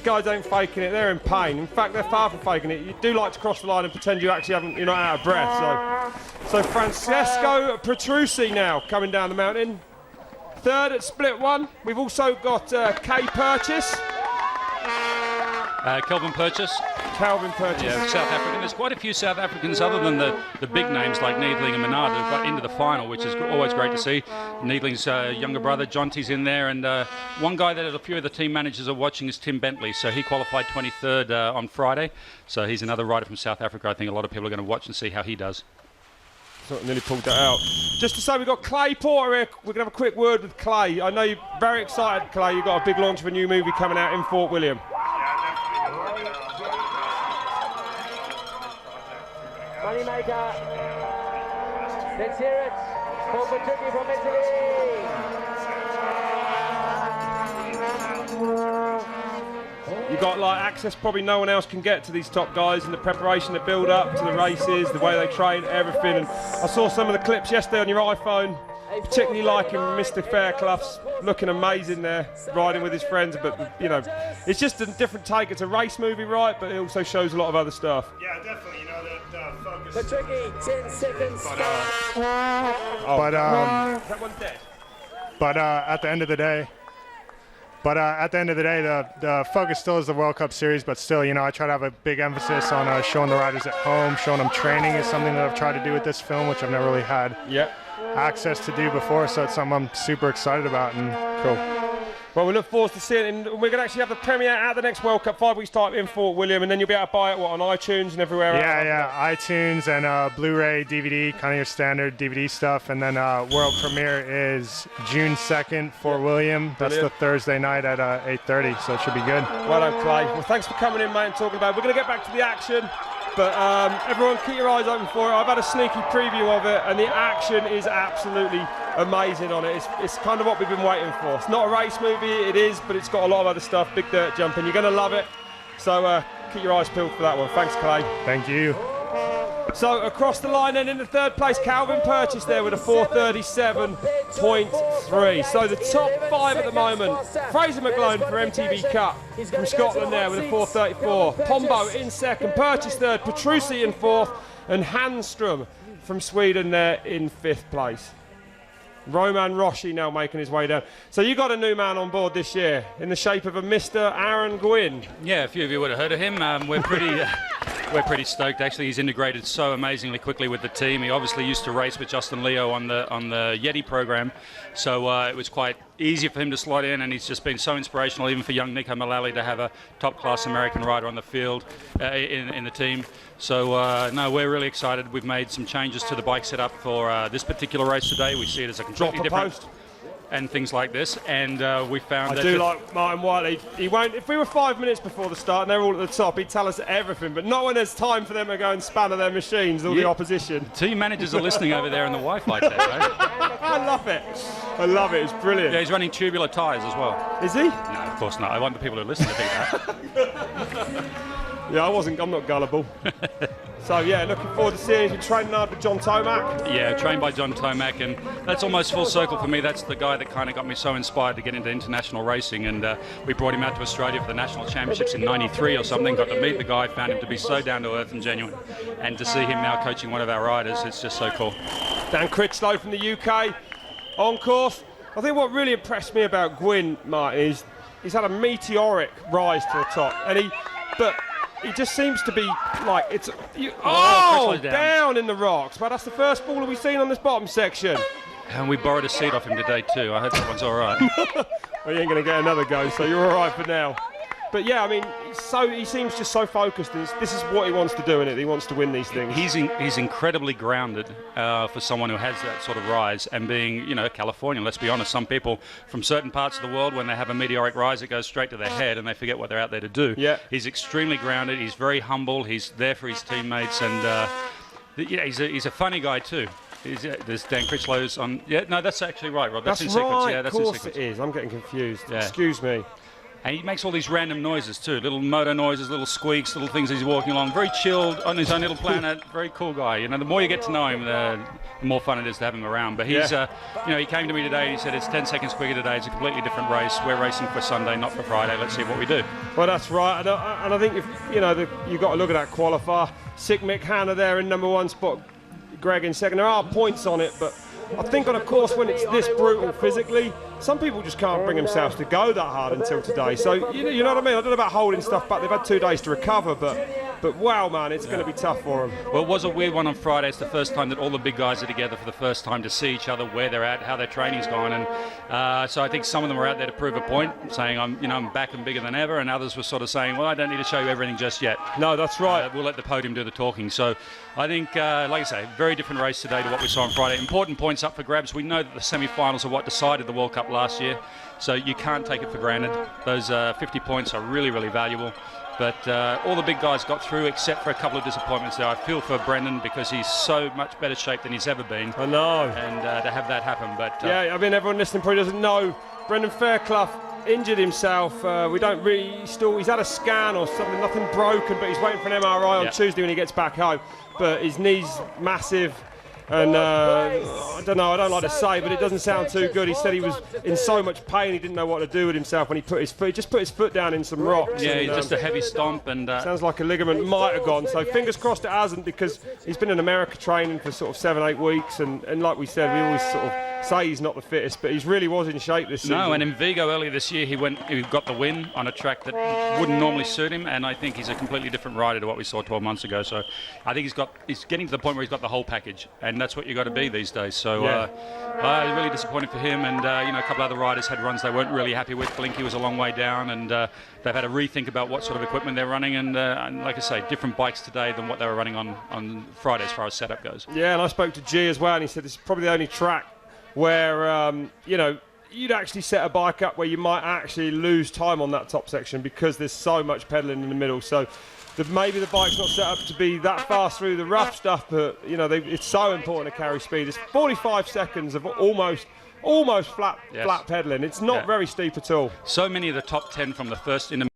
guys ain't faking it, they're in pain. In fact, they're far from faking it. You do like to cross the line and pretend you're not out of breath. So Francesco Petrucci now coming down the mountain. Third at split one. We've also got Kay Purchase. Calvin Purchase. Yeah, South African. There's quite a few South Africans other than the big names like Needling and Menard who've got into the final, which is always great to see. Needling's younger brother, Jonty's in there, and one guy that a few of the team managers are watching is Tim Bentley. So he qualified 23rd on Friday. So he's another rider from South Africa. I think a lot of people are going to watch and see how he does. So nearly pulled that out. Just to say, we've got Clay Porter here. We're going to have a quick word with Clay. I know you're very excited, Clay. You've got a big launch of a new movie coming out in Fort William. Moneymaker. Let's hear it. For Petrucci from Italy. You've got like access probably no one else can get to these top guys in the preparation, the build up to the races, the way they train, everything. And I saw some of the clips yesterday on your iPhone, particularly liking Mr. Fairclough's looking amazing there, riding with his friends. But you know, it's just a different take. It's a race movie, right? But it also shows a lot of other stuff. Yeah, definitely. You know that focus. Petrucci, 10 seconds. That one's dead. But at the end of the day. The focus still is the World Cup Series, but still, you know, I try to have a big emphasis on showing the riders at home, showing them training is something that I've tried to do with this film, which I've never really had access to do before, so it's something I'm super excited about. And cool. Well, we look forward to seeing it, and we're going to actually have the premiere at the next World Cup 5 weeks time in Fort William, and then you'll be able to buy it on iTunes and everywhere else. Yeah, iTunes and Blu-ray, DVD, kind of your standard DVD stuff, and then world premiere is June 2nd, Fort William. That's the Thursday night at 8:30, so it should be good. Well done, Clay. Well, thanks for coming in, mate, and talking about it. We're going to get back to the action. But everyone keep your eyes open for it. I've had a sneaky preview of it, and the action is absolutely amazing on it. It's kind of what we've been waiting for. It's not a race movie, it is, but it's got a lot of other stuff, big dirt jumping. You're going to love it. So keep your eyes peeled for that one. Thanks, Clay. Thank you. So across the line then in the third place, Calvin Purchase there with a 4:37.3. So the top five at the moment, Fraser McGlone for MTV Cup from Scotland there with a 4:34. Pombo in second, Purchase third, Petrucci in fourth, and Handstrom from Sweden there in fifth place. Roman Rossi now making his way down. So you got a new man on board this year in the shape of a Mr. Aaron Gwynn. Yeah, a few of you would have heard of him. We're pretty stoked. Actually, he's integrated so amazingly quickly with the team. He obviously used to race with Justin Leo on the Yeti program, so it was quite easy for him to slot in, and he's just been so inspirational, even for young Nico Mullally, to have a top-class American rider on the field in the team. So no, we're really excited. We've made some changes to the bike setup for this particular race today. We see it as a completely different post and things like this, and we found I do like Martin Whiteley. He won't. If we were 5 minutes before the start and they're all at the top, he'd tell us everything. But not when there's time for them to go and spanner their machines, all the opposition. Team managers are listening over there in the Wi-Fi test, right? I love it. I love it. It's brilliant. Yeah, he's running tubular tyres as well. Is he? No, of course not. I want the people who listen to think that. Yeah, I'm not gullible. So yeah, looking forward to seeing. He's been training hard with John Tomac. Yeah, trained by John Tomac, and that's almost full circle for me. That's the guy that kind of got me so inspired to get into international racing, and we brought him out to Australia for the national championships in '93 or something. Got to meet the guy, found him to be so down to earth and genuine, and to see him now coaching one of our riders, it's just so cool. Dan Critchlow from the UK on course. I think what really impressed me about Gwynn, Martin, is he's had a meteoric rise to the top, and he just seems to be like down in the rocks. But that's the first faller we've seen on this bottom section. And we borrowed a seat off him today too. I hope that one's all right. Well, you ain't going to get another go, so you're all right for now. But yeah, I mean, he seems just so focused, and this is what he wants to do in it. He wants to win these things. He's incredibly grounded for someone who has that sort of rise, and being, Californian, let's be honest, some people from certain parts of the world, when they have a meteoric rise, it goes straight to their head and they forget what they're out there to do. Yeah. He's extremely grounded, he's very humble, he's there for his teammates, and he's a funny guy too. There's Dan Critchlow's on. Yeah, no, that's actually right, Rob. That's in sequence. Right. Yeah, that's in in sequence. sequence. It is. I'm getting confused. Yeah. Excuse me. And he makes all these random noises too, little motor noises, little squeaks, little things as he's walking along. Very chilled on his own little planet. Very cool guy. You know, the more you get to know him, the more fun it is to have him around. But he's, you know, he came to me today and he said it's 10 seconds quicker today. It's a completely different race. We're racing for Sunday, not for Friday. Let's see what we do. Well, that's right. And I think if you know, you've got to look at that qualifier. Sick Mick Hanna there in number 1 spot. Greg in second. There are points on it, but I think on a course when it's this brutal physically, some people just can't bring themselves to go that hard until today. So you know what I mean? I don't know about holding stuff back. They've had 2 days to recover, but wow, man, it's going to be tough for them. Well, it was a weird one on Friday. It's the first time that all the big guys are together for the first time to see each other, where they're at, how their training's gone, and so I think some of them were out there to prove a point, saying I'm back and bigger than ever, and others were sort of saying, well, I don't need to show you everything just yet. No, that's right. We'll let the podium do the talking. So I think, like I say, very different race today to what we saw on Friday. Important points up for grabs. We know that the semi-finals are what decided the World Cup last year, so you can't take it for granted. Those 50 points are really, really valuable. But all the big guys got through except for a couple of disappointments there. I feel for Brendan because he's so much better shape than he's ever been. I know. And to have that happen. But yeah, I mean, everyone listening probably doesn't know. Brendan Fairclough injured himself. We don't really he's had a scan or something, nothing broken, but he's waiting for an MRI on Tuesday when he gets back home. But his knee's massive. And I don't know, I don't like to say, but it doesn't sound too good. He said he was in so much pain he didn't know what to do with himself when he just put his foot down in some rocks. Yeah, and, just a heavy stomp. And sounds like a ligament might have gone. So fingers crossed it hasn't, because he's been in America training for sort of 7-8 weeks. And like we said, we always sort of say he's not the fittest, but he really was in shape this season. No, and in Vigo earlier this year, he got the win on a track that wouldn't normally suit him, and I think he's a completely different rider to what we saw 12 months ago. So I think he's getting to the point where he's got the whole package, and that's what you got to be these days. So really disappointed for him, and you know, a couple other riders had runs they weren't really happy with. Blinky was a long way down, and they've had to rethink about what sort of equipment they're running, and like I say, different bikes today than what they were running on Friday as far as setup goes. Yeah, and I spoke to G as well, and he said this is probably the only track where you know, you'd actually set a bike up where you might actually lose time on that top section because there's so much pedaling in the middle. So maybe the bike's not set up to be that fast through the rough stuff, but you know, it's so important to carry speed. It's 45 seconds of almost flat pedaling. It's not very steep at all. So many of the top 10 from the first in the